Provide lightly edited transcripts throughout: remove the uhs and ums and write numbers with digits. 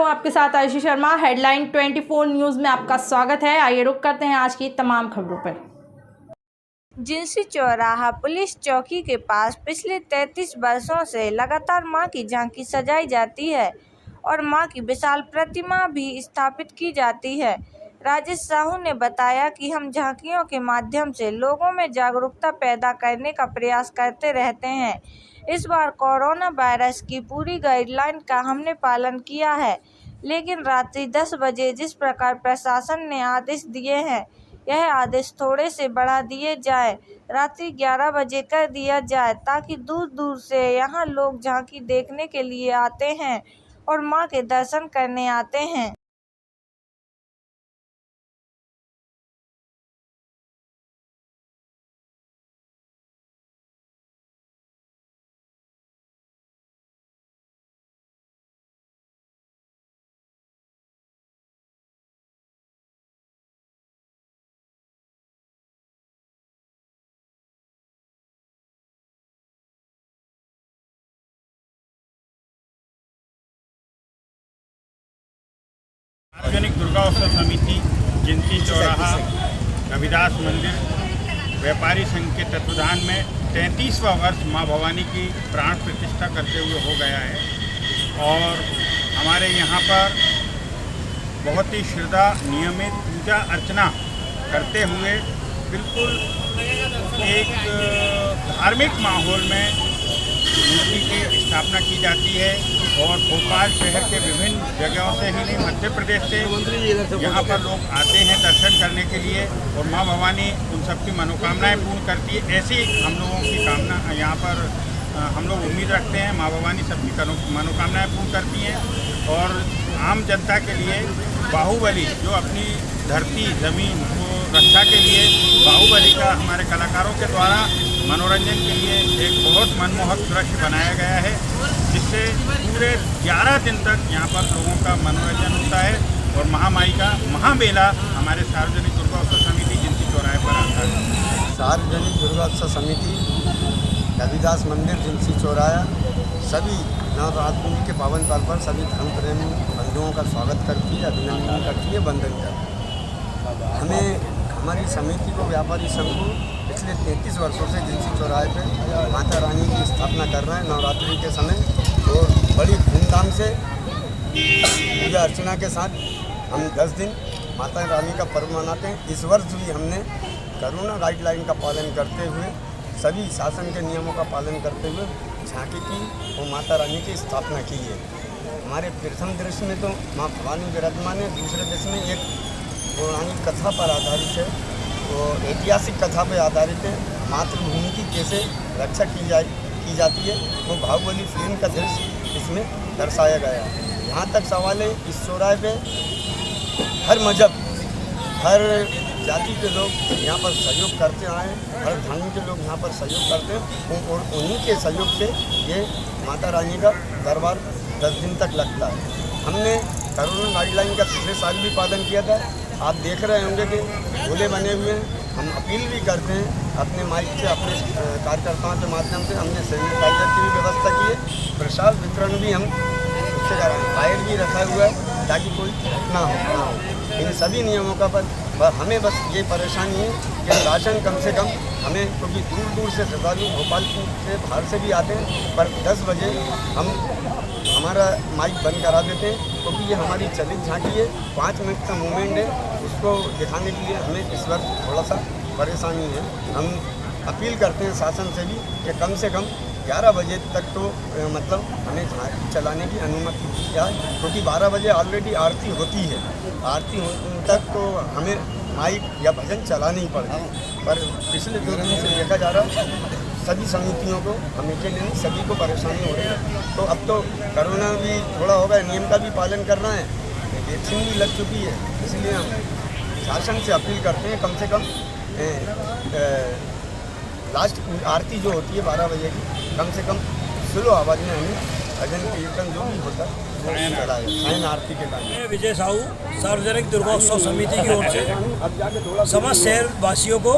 हूं आपके साथ आयुषी शर्मा। हेडलाइन 24 न्यूज़ में आपका स्वागत है। आइए रुक करते हैं आज की तमाम खबरों पर। जिंसी चौराहा पुलिस चौकी के पास पिछले 33 वर्षों से लगातार मां की झांकी सजाई जाती है और मां की विशाल प्रतिमा भी स्थापित की जाती है। राजेश साहू ने बताया कि हम झांकियों के माध्यम से लोगों में जागरूकता पैदा करने का प्रयास करते रहते हैं। इस बार कोरोना वायरस की पूरी गाइडलाइन का हमने पालन किया है, लेकिन रात्रि 10 बजे जिस प्रकार प्रशासन ने आदेश दिए हैं, यह आदेश थोड़े से बढ़ा दिए जाए, रात्रि 11 बजे कर दिया जाए, ताकि दूर दूर से यहाँ लोग झांकी देखने के लिए आते हैं और मां के दर्शन करने आते हैं। सार्वजनिक दुर्गा उत्सव समिति जिंसी चौराहा रविदास मंदिर व्यापारी संघ के तत्वाधान में 33वां वर्ष मां भवानी की प्राण प्रतिष्ठा करते हुए हो गया है और हमारे यहाँ पर बहुत ही श्रद्धा नियमित पूजा अर्चना करते हुए बिल्कुल एक धार्मिक माहौल में मूर्ति की स्थापना की जाती है और भोपाल शहर के विभिन्न जगहों से ही नहीं, मध्य प्रदेश से यहाँ पर लोग आते हैं दर्शन करने के लिए और माँ भवानी उन सबकी मनोकामनाएं पूर्ण करती है। ऐसी हम लोगों की कामना यहाँ पर हम लोग उम्मीद रखते हैं। माँ भवानी सबकी मनोकामनाएं पूर्ण करती हैं और आम जनता के लिए बाहुबली जो अपनी धरती ज़मीन को रक्षा के लिए बाहुबली का हमारे कलाकारों के द्वारा मनोरंजन के लिए एक बहुत मनमोहक दृश्य बनाया गया है, जिससे पूरे 11 दिन तक यहाँ पर लोगों का मनोरंजन होता है और महामाई का महामेला हमारे सार्वजनिक दुर्गा उत्सव समिति जिंसी चौराहे पर आता है। सार्वजनिक दुर्गा उत्सव समिति रविदास मंदिर जिंसी चौराहा सभी नवरात्रि के पावन पर्व पर सभी धर्म प्रेमी बंधुओं का स्वागत करती है, अभिनंदन करती है, वंदन करती है। हमें हमारी समिति को व्यापारी संघ को पिछले 33 वर्षों से जिंसी चौराहे पर माता रानी की स्थापना कर रहे हैं। नवरात्रि के समय और बड़ी धूमधाम से पूजा अर्चना के साथ हम 10 दिन माता रानी का पर्व मनाते हैं। इस वर्ष भी हमने कोरोना गाइडलाइन का पालन करते हुए सभी शासन के नियमों का पालन करते हुए झांकी की और माता रानी की स्थापना की है। हमारे प्रथम दृश्य में तो माँ भवानी विराजमान है, दूसरे दृश्य में एक पौराणिक कथा पर आधारित है, तो ऐतिहासिक कथा पर आधारित है। मातृभूमि की कैसे रक्षा की जाती है वो बाहुबली फिल्म का दृश्य इसमें दर्शाया गया है। यहाँ तक सवाल है, इस चौराहे पे हर मजहब हर जाति के लोग यहाँ पर सहयोग करते आए, हर धर्म के लोग यहाँ पर सहयोग करते हैं और उन्हीं के सहयोग से ये माता रानी का दरबार 10 दिन तक लगता है। हमने कोरोना गाइडलाइन का पिछले साल भी पालन किया था। आप देख रहे होंगे कि गोले बने हुए हैं। हम अपील भी करते हैं अपने माइक से, अपने कार्यकर्ताओं के माध्यम से। हमने सैनिटाइजर की भी व्यवस्था की है, प्रसाद वितरण भी हम उससे कर रहे हैं, फायर भी रखा हुआ है ताकि कोई ना हो। इन सभी नियमों का पर हमें बस ये परेशानी है कि राशन कम से कम हमें, क्योंकि दूर दूर से श्रद्धालु भोपाल से बाहर से भी आते हैं, पर 10 बजे हम हमारा माइक बंद करा देते हैं, क्योंकि ये हमारी चलित झांकी है, 5 मिनट का मूवमेंट है, उसको दिखाने के लिए हमें इस वर्ष थोड़ा सा परेशानी है। हम अपील करते हैं शासन से भी कि कम से कम 11 बजे तक तो मतलब हमें झांकी चलाने की अनुमति दी जाए, क्योंकि 12 बजे ऑलरेडी आरती होती है। आरती तक तो हमें माइक या भजन चलाना ही पड़ता है। पर पिछले 2 दिन से देखा जा रहा सभी समितियों को, हमें के लिए सभी को परेशानी हो रही है। तो अब तो कोरोना भी थोड़ा होगा, नियम का भी पालन करना है, वैक्सीन भी लग चुकी है, इसलिए हम शासन से अपील करते हैं कम से कम लास्ट आरती जो होती है 12 बजे की, कम से कम स्लो आवाज़ में हमें भजन कीर्तन जो भी होता है सायन आरती के टाइम। मैं विजय साहू सार्वजनिक दुर्गा उत्सव समिति की ओर से समस्त शहर वासियों को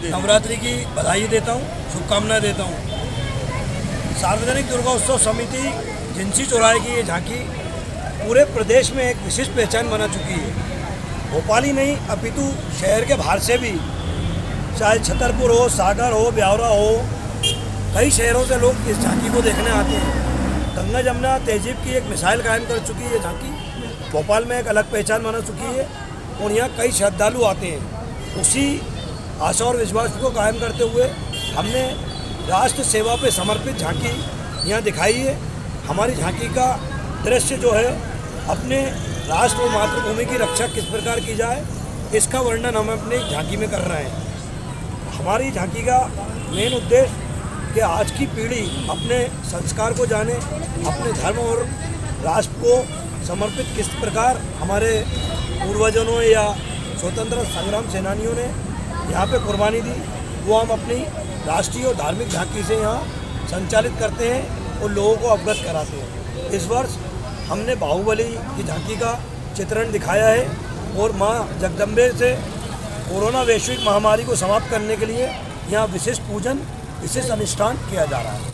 नवरात्रि की बधाई देता हूँ, शुभकामनाएं देता हूँ। सार्वजनिक दुर्गा उत्सव समिति जिंसी चौराहे की ये झांकी पूरे प्रदेश में एक विशिष्ट पहचान बना चुकी है। भोपाल ही नहीं अपितु शहर के बाहर से भी, चाहे छतरपुर हो, सागर हो, ब्यावरा हो, कई शहरों से लोग इस झांकी को देखने आते हैं। गंगा जमुना तहजीब की एक मिसाइल कायम कर चुकी है झांकी, भोपाल में एक अलग पहचान बना चुकी है और यहाँ कई श्रद्धालु आते हैं। उसी आशा और विश्वास को कायम करते हुए हमने राष्ट्र सेवा पे समर्पित झांकी यहाँ दिखाई है। हमारी झांकी का दृश्य जो है, अपने राष्ट्र और मातृभूमि की रक्षा किस प्रकार की जाए, इसका वर्णन हम अपनी झांकी में कर रहे हैं। हमारी झांकी का मेन उद्देश्य कि आज की पीढ़ी अपने संस्कार को जाने, अपने धर्म और राष्ट्र को समर्पित किस प्रकार हमारे पूर्वजों ने या स्वतंत्र संग्राम सेनानियों ने यहाँ पे कुर्बानी दी, वो हम अपनी राष्ट्रीय और धार्मिक झांकी से यहाँ संचालित करते हैं और लोगों को अवगत कराते हैं। इस वर्ष हमने बाहुबली की झांकी का चित्रण दिखाया है और माँ जगदम्बे से कोरोना वैश्विक महामारी को समाप्त करने के लिए यहाँ विशेष पूजन, विशेष अनुष्ठान किया जा रहा है।